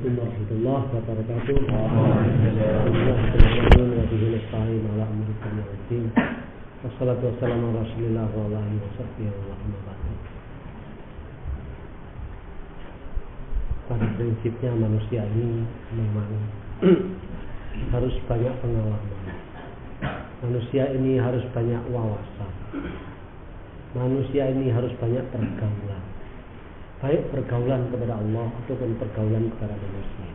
Assalamualaikum warahmatullahi wabarakatuh. Wassalatu wassalamu ala Rasulillah wa ala alihi wasallam. Pada prinsipnya manusia ini memang harus banyak pengalaman. Manusia ini harus banyak wawasan. Manusia ini harus banyak pergaulan. Baik pergaulan kepada Allah ataupun pergaulan kepada manusia.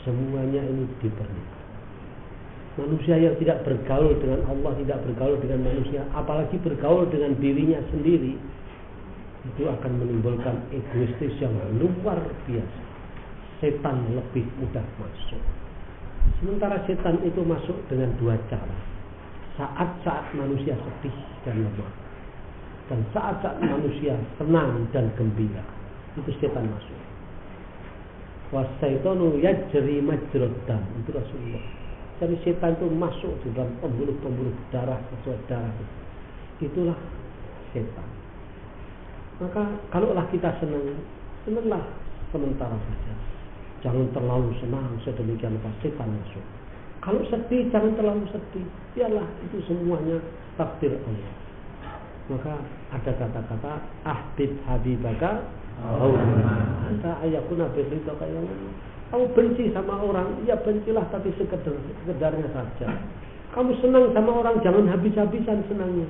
Semuanya ini diperlukan. Manusia yang tidak bergaul dengan Allah, tidak bergaul dengan manusia, apalagi bergaul dengan dirinya sendiri, itu akan menimbulkan egoistis yang luar biasa. Setan lebih mudah masuk. Sementara setan itu masuk dengan dua cara. Saat-saat manusia sedih dan lemah, dan saat-saat manusia senang dan gembira, itu setan masuk. Wasyaitonu yajri majrad dam, itu Rasulullah. Jadi setan itu masuk di dalam pembuluh-pembuluh darah, sesuai darah. Itulah setan. Maka kalaulah kita senang, senanglah sementara saja. Jangan terlalu senang sedemikian rupa, setan masuk. Kalau sedih, jangan terlalu sedih. Biarlah itu semuanya takdir Allah. Maka ada kata-kata ahbib habibaka anta ayakuna birrida kayangan. Kamu benci sama orang, ya bencilah tapi sekedarnya saja. Kamu senang sama orang, jangan habis-habisan senangnya,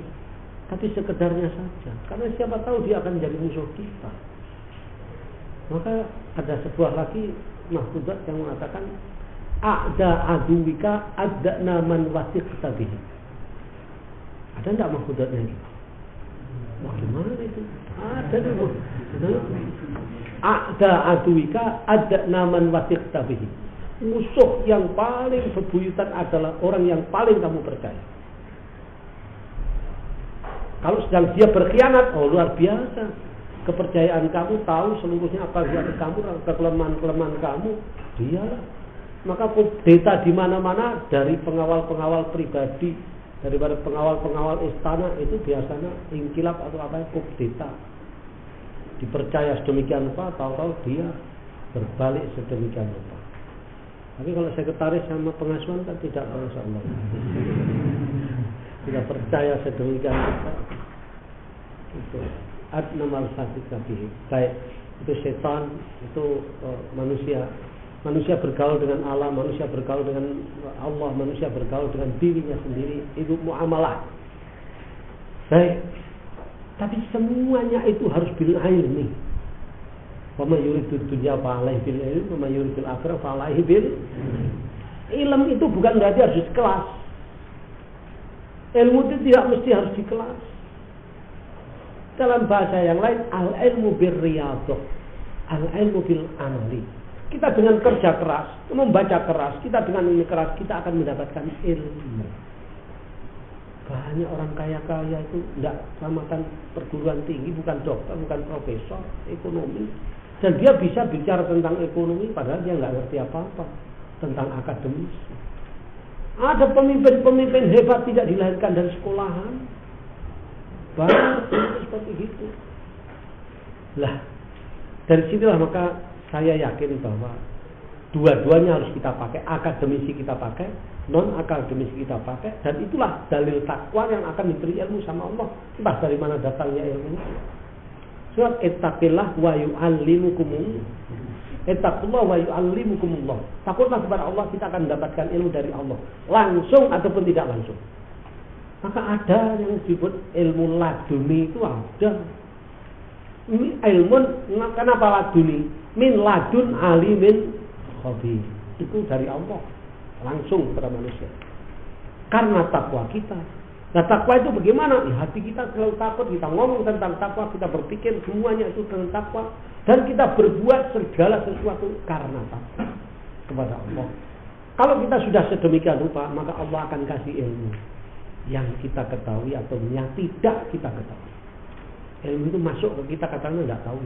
tapi sekedarnya saja. Karena siapa tahu dia akan jadi musuh kita. Maka ada sebuah lagi mahfudzat yang mengatakan a'da aduwika adna man wasiqta bihi. Ada enggak mahfudzatnya gitu? Bagaimana itu? Ada dulu. A'da aduwika adna man wasiqta bihi. Musuh yang paling bebuyutan adalah orang yang paling kamu percaya. Kalau sedang dia berkhianat, oh luar biasa. Kepercayaan kamu, tahu seluruhnya apa yang ada kamu, kelemahan-kelemahan kamu, dialah. Maka kudeta di mana-mana, dari pengawal-pengawal pribadi, daripada pengawal-pengawal istana, itu biasanya inkilab atau apa, kudeta. Dipercaya sedemikian rupa, tahu-tahu dia berbalik sedemikian rupa. Tapi kalau sekretaris sama pengasuhan kan tidak, insyaallah. Tidak percaya sedemikian rupa. Itu adnamal fasik nabi. Baik, itu setan, itu manusia. Manusia bergaul dengan Allah, manusia bergaul dengan Allah, manusia bergaul dengan dirinya sendiri, itu muamalah. Baik. Tapi semuanya itu harus bil ilmi. Wa may yuridud dunya fa alaihi bil ilmi, wa may yuridul akhirah fa alaihi bil ilm. Itu bukan berarti harus di kelas. Ilmu itu tidak mesti harus di kelas. Dalam bahasa yang lain, al-ilmu bir riyadhah, al-ilmu bil amali. Kita dengan kerja keras, membaca keras, kita dengan ini keras, kita akan mendapatkan ilmu. Banyak orang kaya-kaya itu tidak tamatan perguruan tinggi, bukan dokter, bukan profesor, ekonomi. Dan dia bisa bicara tentang ekonomi, padahal dia nggak ngerti apa-apa tentang akademis. Ada pemimpin-pemimpin hebat tidak dilahirkan dari sekolahan. Banyak seperti itu. Lah, dari sinilah maka saya yakin bahwa dua-duanya harus kita pakai, akademisi kita pakai, non akademisi kita pakai, dan itulah dalil takwa yang akan diberi ilmu sama Allah. Entah dari mana datangnya ilmu. Surat ittaqillah wa yu'allimukumullah. Ittaqullah wa yu'allimukumullah. Takutlah kepada Allah, kita akan mendapatkan ilmu dari Allah, langsung ataupun tidak langsung. Maka ada yang disebut ilmu laduni, itu ada. Ini ilmu, kenapa laduni? Min ladun alimin khabir. Itu dari Allah langsung kepada manusia. Karena takwa kita. Nah, takwa itu bagaimana? Ya, hati kita selalu takut, kita ngomong tentang takwa, kita berpikir semuanya itu tentang takwa, dan kita berbuat segala sesuatu karena takwa kepada Allah. Kalau kita sudah sedemikian rupa, maka Allah akan kasih ilmu yang kita ketahui atau yang tidak kita ketahui. Ilmu itu masuk ke kita, katanya tidak tahu.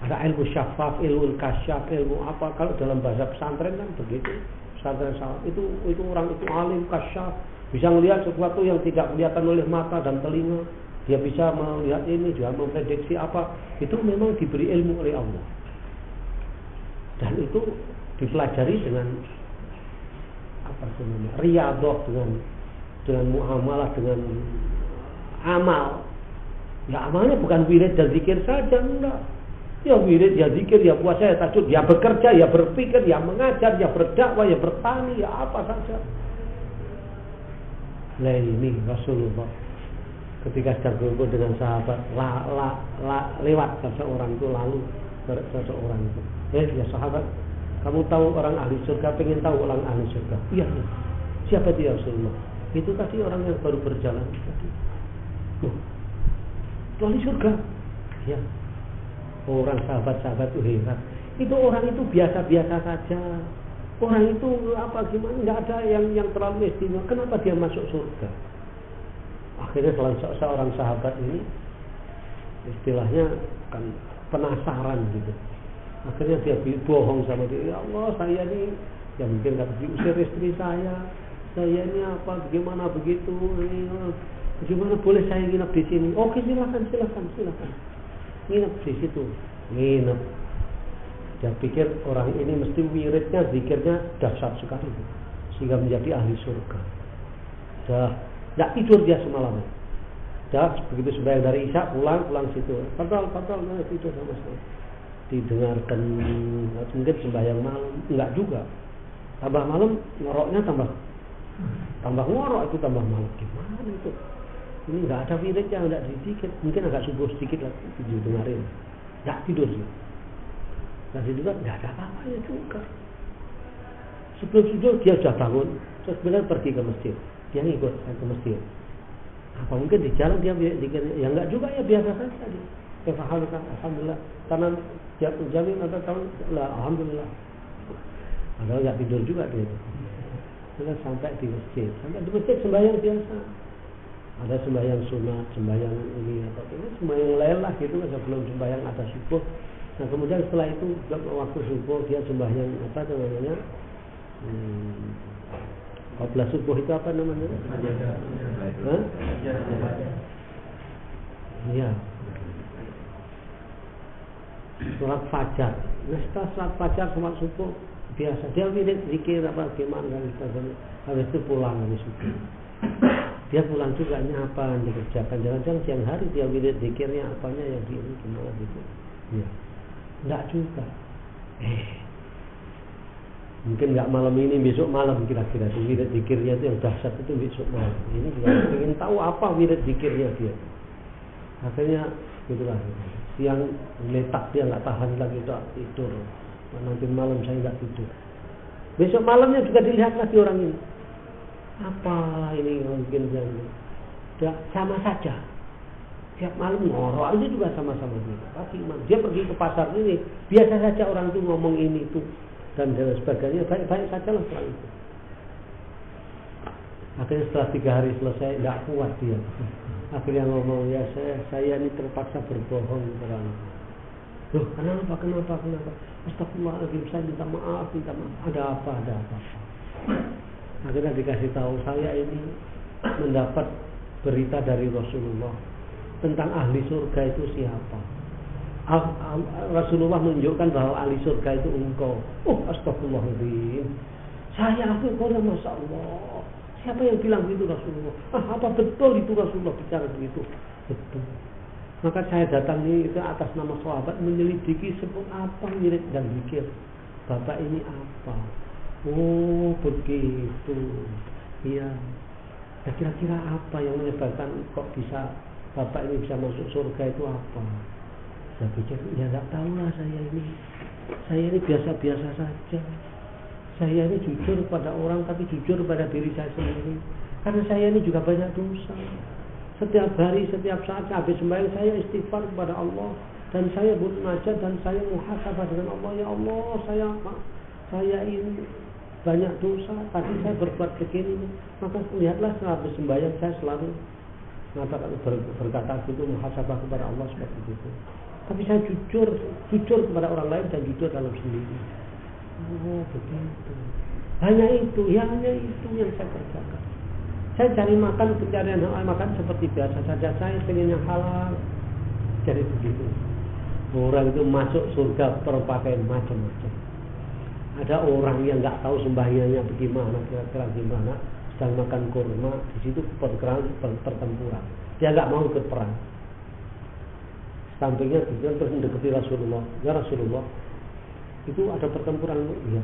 Ada ilmu syafaf, ilmu kasyaf, ilmu apa. Kalau dalam bahasa pesantren kan begitu. Pesantren salaf itu orang itu alim, kasyaf, bisa melihat sesuatu yang tidak kelihatan oleh mata dan telinga. dia bisa melihat ini, juga memprediksi apa, itu memang diberi ilmu oleh Allah. Dan itu dipelajari dengan apa sebenarnya? Riyadhah, dengan muamalah, dengan amal. Ya amalnya bukan wirid dan zikir saja, enggak. Ya wirid, ya zikir, ya puasa, ya tahajud, ya bekerja, ya berpikir, ya mengajar, ya berdakwah, ya bertani, ya apa saja. Nah ini Rasulullah ketika sedang berkumpul dengan sahabat, lewat seseorang itu, lalu seseorang itu, ya sahabat, kamu tahu orang ahli surga, pengen tahu orang ahli surga? Iya. Siapa dia Rasulullah? Itu tadi orang yang baru berjalan tadi. Itu ahli surga. Ya. Orang sahabat-sahabat itu hebat. Itu orang itu biasa-biasa saja. Orang itu apa gimana? Nggak ada yang terlalu istimewa. Kenapa dia masuk surga? Akhirnya seorang sahabat ini istilahnya kan penasaran gitu. Akhirnya dia bohong sama dia. Ya Allah, saya ini ya mungkin kata diusir istri saya ini apa? Bagaimana begitu? Ini bagaimana boleh saya nginep di sini? Oke, silakan. Nginep di situ, nginep. Dia pikir orang ini mesti wiridnya, zikirnya dahsyat sekali, sehingga menjadi ahli surga. Dah, tidak tidur dia semalam. Dah, begitu sembahyang dari Isya pulang situ. Padahal tidur sama sekali. Didengarkan, mungkin sembahyang malam, enggak juga. Tambah malam ngoroknya tambah ngorok, itu tambah malam. Gimana itu? Ini nggak ada wiridnya, nggak sedikit, mungkin agak subuh sedikit lah didengarin, nggak tidur sih, nggak tidur kan nggak ada apa-apanya juga. Sebelum tidur dia sudah bangun, terus kemudian pergi ke masjid, dia ngikut ke masjid. Apa mungkin di jalan dia dikira, ya nggak juga, ya biasa saja dia. Alhamdulillah, karena dia jamin atau tahun, alhamdulillah. Padahal nggak tidur juga dia. Terus sampai di masjid sembahyang biasa. Ada sembahyang sunat, sembahyang ini atau ini sembahyang lain lah gitu, sebelum sembahyang ada subuh. Nah kemudian setelah itu waktu subuh dia sembahyang apa namanya? Qabla subuh itu apa namanya? Iya. Sholat fajar. Nah setelah sholat fajar sama subuh biasa dia wirid zikir apa gimana dan habis itu pulang habis subuh. Dia pulang juga apa dikerjakan, jangan-jangan siang hari dia wirid zikirnya apanya yang di ini gimana gitu. Ya. Enggak juga. Mungkin enggak malam ini, besok malam kira-kira wirid zikirnya itu yang dahsyat itu besok malam. Ini juga ingin tahu apa wirid zikirnya dia. Akhirnya gitulah. Siang letak dia enggak tahan lagi tidur. Nanti malam saya enggak tidur. Besok malamnya juga dilihat lagi orang ini. Apa ini mungkin yang sama saja tiap malam ngorok itu juga sama-sama dia pergi ke pasar ini biasa saja orang itu ngomong ini itu dan sebagainya baik-baik saja lah setelah itu. Akhirnya setelah 3 hari selesai tidak kuat dia, akhirnya ngomong ya saya ini terpaksa berbohong kepada Allah. Loh kenapa Astagfirullahaladzim, saya minta maaf ada apa. Akhirnya dikasih tahu, saya ini mendapat berita dari Rasulullah tentang ahli surga itu siapa. Rasulullah menunjukkan bahwa ahli surga itu engkau. Astagfirullahaladzim. Saya akui kau, Masya Allah. Siapa yang bilang begitu Rasulullah? Apa betul itu Rasulullah bicara begitu? Betul. Maka saya datang ini ke atas nama sahabat menyelidiki sebut apa wirid dan zikir Bapak ini apa. Oh begitu. Iya. Ya, kira-kira apa yang menyebabkan kok bisa Bapak ini bisa masuk surga itu apa? Saya pikir ya nggak tahu lah saya ini biasa-biasa saja. Saya ini jujur pada orang tapi jujur pada diri saya sendiri. Karena saya ini juga banyak dosa. Setiap hari, setiap saat habis sembahyang saya istighfar kepada Allah dan saya munajat dan saya muhasabah dengan Allah. Ya Allah, saya ini banyak dosa, tadi saya berbuat begini, maka lihatlah setelah bersembahyang saya selalu berkata begitu, muhasabah kepada Allah seperti itu. Tapi saya jujur kepada orang lain dan jujur dalam sendiri. Oh begitu. Hanya itu yang saya kerjakan. Saya cari makan, pencarian makan seperti biasa saja. Saya pengen yang halal. Jadi begitu. Orang itu masuk surga berpakaian macam-macam. Ada orang yang nggak tahu sembahyangnya bagaimana, kira-kira gimana, sedang makan kurma, di situ pertempuran. Dia nggak mau ikut perang. Sampingnya terus mendekati Rasulullah. Ya Rasulullah, itu ada pertempuran. Iya.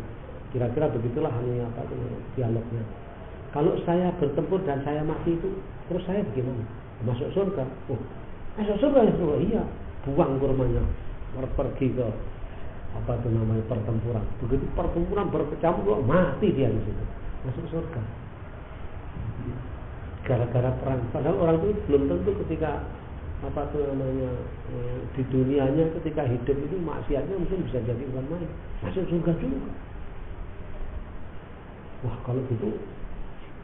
Kira-kira begitulah hanya apa dialognya. Kalau saya bertempur dan saya mati itu, terus saya bagaimana? Masuk surga? Oh, masuk surga ya surga? Iya. Buang kurmanya, pergi ke apa itu namanya pertempuran. Begitu pertempuran berkecamuk, mati dia di situ. Masuk surga. Gara-gara perang. Padahal orang itu belum tentu ketika apa itu namanya di dunianya ketika hidup itu maksiatnya mungkin bisa jadi bukan main. Masuk surga juga. Wah kalau gitu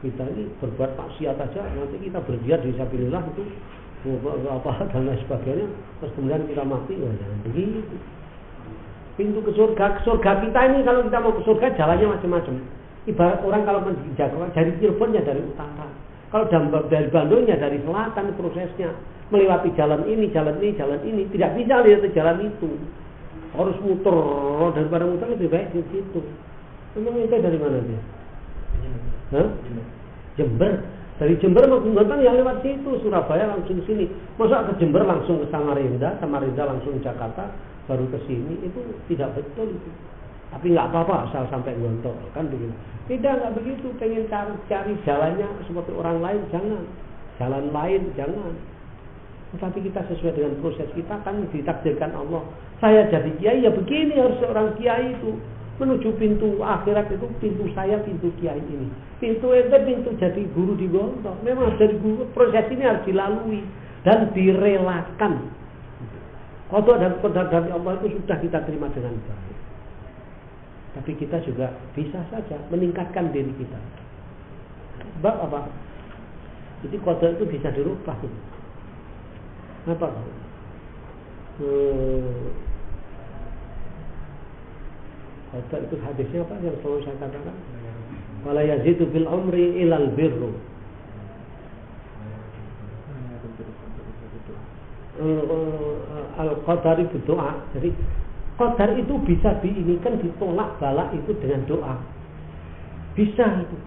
kita ini berbuat maksiat aja, nanti kita berjihad di sabilillah itu apa dan lain sebagainya, terus kemudian kita mati, ya jangan begitu. Pintu ke surga kita ini kalau kita mau ke surga jalannya macam-macam. Ibarat orang kalau menuju Jakarta dari Cirebon ya dari utara, kalau dari Bandung ya dari selatan prosesnya, melewati jalan ini, tidak bisa lihat jalan itu, harus muter, daripada muter lebih baik di situ. Memang itu dari mana dia? Hah? Jember. Dari Jember mau Gotong yang lewat situ, Surabaya langsung sini. Masa ke Jember langsung ke Samarinda langsung ke Jakarta, baru ke sini, itu tidak betul itu. Tapi nggak apa-apa asal sampai Gontor kan begitu. Tidak, nggak begitu. Pengen cari jalannya seperti orang lain, jangan. Jalan lain jangan. Tetapi kita sesuai dengan proses kita kan ditakdirkan Allah. Saya jadi kiai ya begini harus seorang kiai itu. Menuju pintu akhirat itu pintu saya, pintu kiai ini. Pintu itu pintu jadi guru di Gontor. Memang dari guru proses ini harus dilalui dan direlakan. Qada dan qadar dari Allah itu sudah kita terima dengan baik. Tapi kita juga bisa saja meningkatkan diri kita. Sebab apa? Jadi qada itu bisa dirubah. Apa? Qada itu hadisnya apa yang selalu saya katakan? Wala yazidu bil umri ilal birru. Al-qadar itu doa. Jadi qadar itu bisa diinikan, ditolak bala itu dengan doa. Bisa itu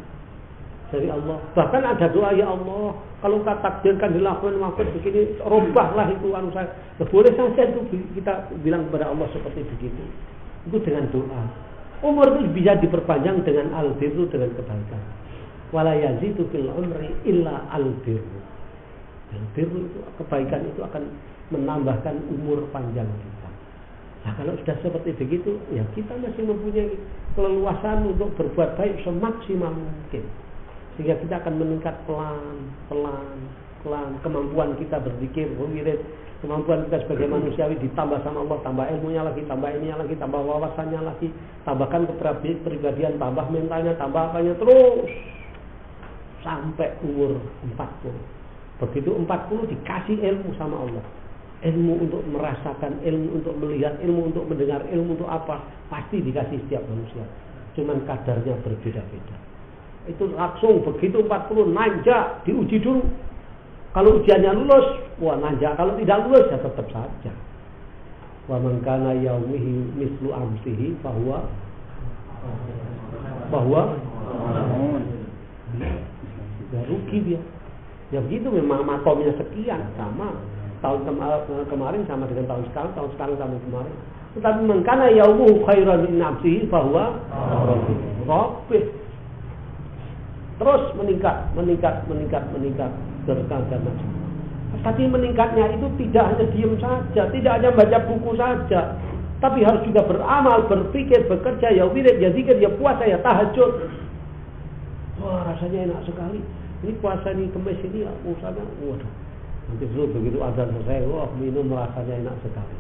dari Allah. Bahkan ada doa, ya Allah, kalau kau takdirkan dilakukan begini, robahlah itu anu saya. Boleh saja itu kita bilang kepada Allah seperti begitu. Itu dengan doa. Umur itu bisa diperpanjang dengan al-birru, dengan kebaikan. Wala yazidu fil umri illa al-birru. Al-birru itu kebaikan itu akan menambahkan umur panjang kita. Nah kalau sudah seperti begitu, ya kita masih mempunyai keleluasan untuk berbuat baik semaksimal mungkin. Sehingga kita akan meningkat pelan. Kemampuan kita berzikir, berwirid, kemampuan kita sebagai manusiawi ditambah sama Allah, tambah ilmunya lagi, tambah ininya lagi, tambah wawasannya lagi, tambahkan kepribadian, tambah mentalnya, tambah apanya, terus sampai umur 40. Begitu 40 dikasih ilmu sama Allah. Ilmu untuk merasakan, ilmu untuk melihat, ilmu untuk mendengar, ilmu untuk apa, pasti dikasih setiap manusia. Cuman kadarnya berbeda-beda. Itu langsung begitu 40 nanjak, diuji dulu. Kalau ujiannya lulus, wah nanjak. Kalau tidak lulus, ya tetap saja. Wa man kana yaumihi mislu amsihi bahwa ya rugi dia. Ya begitu memang matomnya sekian sama. Tahun kemarin sama dengan tahun sekarang sama kemarin. Tetapi man kana yaumuhu khairan min amsihi bahwa rabbih. Terus meningkat berkali-kali. Tapi meningkatnya itu tidak hanya diam saja, tidak hanya baca buku saja, tapi harus juga beramal, berpikir, bekerja, ya wirid, ya zikir, ya puasa, ya tahajud. Wah rasanya enak sekali. Ini puasa ini Kemis ini puasanya, waduh. Nanti dulu begitu azan selesai, wah minum rasanya enak sekali.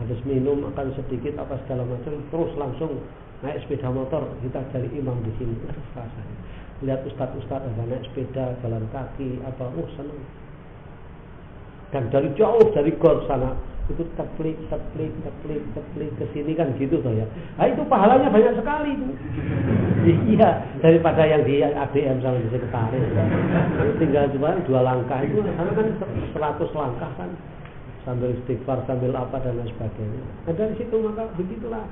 Habis minum akan sedikit apa segala macam, terus langsung naik sepeda motor, kita cari imam di sini. Rasanya lihat ustaz-ustaz ada naik sepeda, jalan kaki, apa, senang. Dan dari jauh dari gor sana itu teplik ke sini kan gitu toh ya. Nah itu pahalanya banyak sekali itu. Iya, daripada yang di ADM sama di sekretaris. Tinggal cuma 2 langkah itu, karena kan 100 langkah kan, sambil istighfar, sambil apa dan lain sebagainya. Nah, dari situ maka begitulah.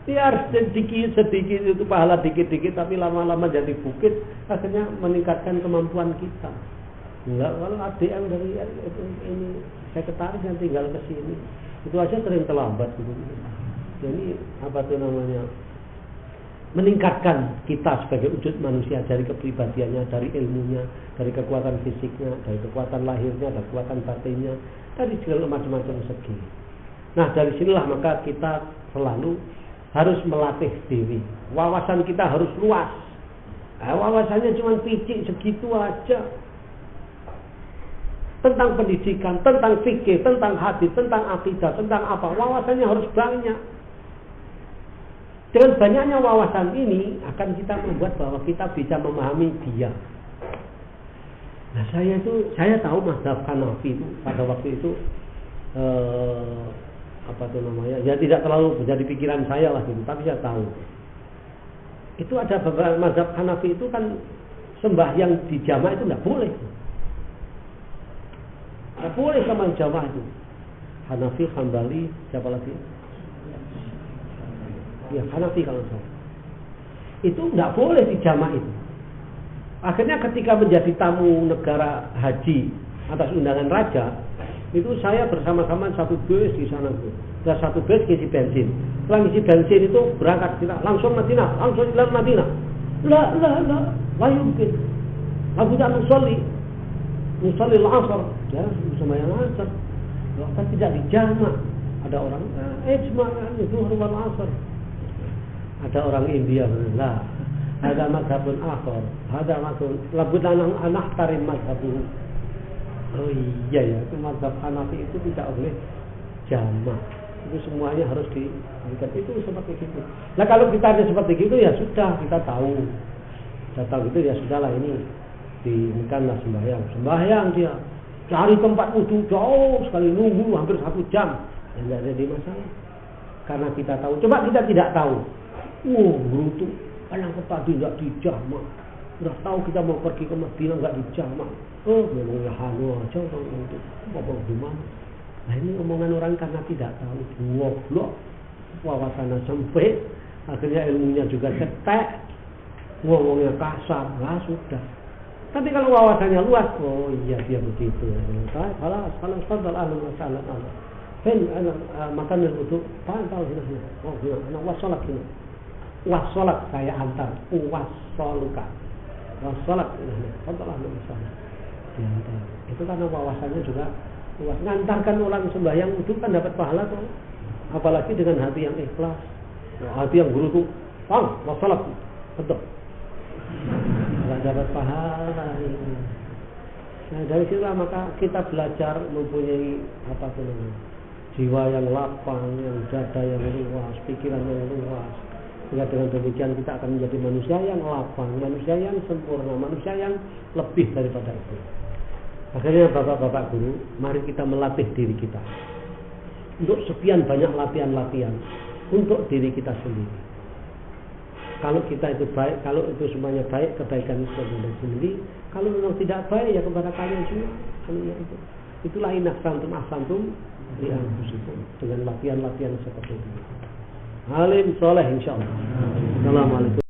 Biar sedikit itu pahala dikit-dikit, tapi lama-lama jadi bukit, akhirnya meningkatkan kemampuan kita. Enggak, kalau ADM dari ini sekretaris yang tinggal ke sini, itu aja sering terlambat gitu. Jadi apa tuh namanya? Meningkatkan kita sebagai wujud manusia dari kepribadiannya, dari ilmunya, dari kekuatan fisiknya, dari kekuatan lahirnya, dari kekuatan batinnya, dari segala macam-macam segi. Nah, dari sinilah maka kita selalu harus melatih diri. Wawasan kita harus luas. Wawasannya cuma picik segitu aja. Tentang pendidikan, tentang fikih, tentang hadis, tentang akidah, tentang apa. Wawasannya harus banyak. Dengan banyaknya wawasan ini akan kita membuat bahwa kita bisa memahami dia. Nah, saya tahu mazhab Hanafi itu pada waktu itu apa tuh namanya? Ya tidak terlalu menjadi pikiran saya lah gitu, tapi saya tahu. Itu ada beberapa mazhab Hanafi itu kan sembahyang di jamaah itu tidak boleh. Tidak boleh sama jamaah itu. Hanafi, Hambali, siapa lagi? Ya, Hanafi kalau saya. Itu tidak boleh di jamaah itu. Akhirnya ketika menjadi tamu negara haji atas undangan raja, itu saya bersama-sama satu bus di sana tuh. Dan satu bus ngisi bensin. Setelah ngisi bensin itu berangkat kita langsung Madinah, langsung jalan Madinah. La yumkin. Abu Ja'al musalli al-asr. Ya, sembahyang asar. Bahkan tidak dijama. Ada orang ijma' zuhur wal asr. Ada orang India benar. Ada mazhabun akhar. Ada mazhabun labudana anahtarim mazhabuhu. Oh iya ya, itu mazhab Hanafi itu tidak boleh jamak. Itu semuanya harus diberikan itu seperti itu. Nah, kalau kita ada seperti itu ya sudah, kita tahu. Datang itu ya sudahlah, ini diinginkanlah sembahyang dia. Cari tempat wudhu jauh sekali, nunggu hampir 1 jam. Tidak ada di masalah. Karena kita tahu. Coba kita tidak tahu. Berutu. Kenapa tadi tidak dijamak? Udah tahu kita mau pergi ke Madinah nggak dijamak. Memang ya hanu aja orang itu. Apa gimana? Nah, ini omongan orang karena tidak tahu. Goblok. Wawasannya sempit. Akhirnya ilmunya juga cetek. Ngomongnya kasar. Lah sudah. Tapi kalau wawasannya luas, oh iya dia begitu. Kalau sadar ahlu masalah Allah. Makan untuk pantau sini. Oh gimana? Anak wasolat gini. Wasolat saya antar. Wasoluka. Wasolat. Sadar ahlu masalah. Diantar. Itu karena wawasannya juga luas. Ngantarkan orang sembahyang itu kan dapat pahala tuh. Apalagi dengan hati yang ikhlas. Hati yang guru tuh. Wasolat. Betul. Tidak dapat pahala ini. Nah, dari situlah maka kita belajar mempunyai apa tuh namanya, jiwa yang lapang, yang dada yang luas, pikiran yang luas. Sehingga dengan demikian kita akan menjadi manusia yang lapang, manusia yang sempurna, manusia yang lebih daripada itu. Akhirnya bapak-bapak guru, mari kita melatih diri kita untuk sekian banyak latihan-latihan untuk diri kita sendiri. Kalau kita itu baik, kalau itu semuanya baik, kebaikan itu sendiri. Kalau memang tidak baik, ya kepada kalian semua. Itu. Itulah inahsantum ahsantum li anfusikum, dengan latihan-latihan seperti itu. Alim soleh insyaallah. Assalamualaikum.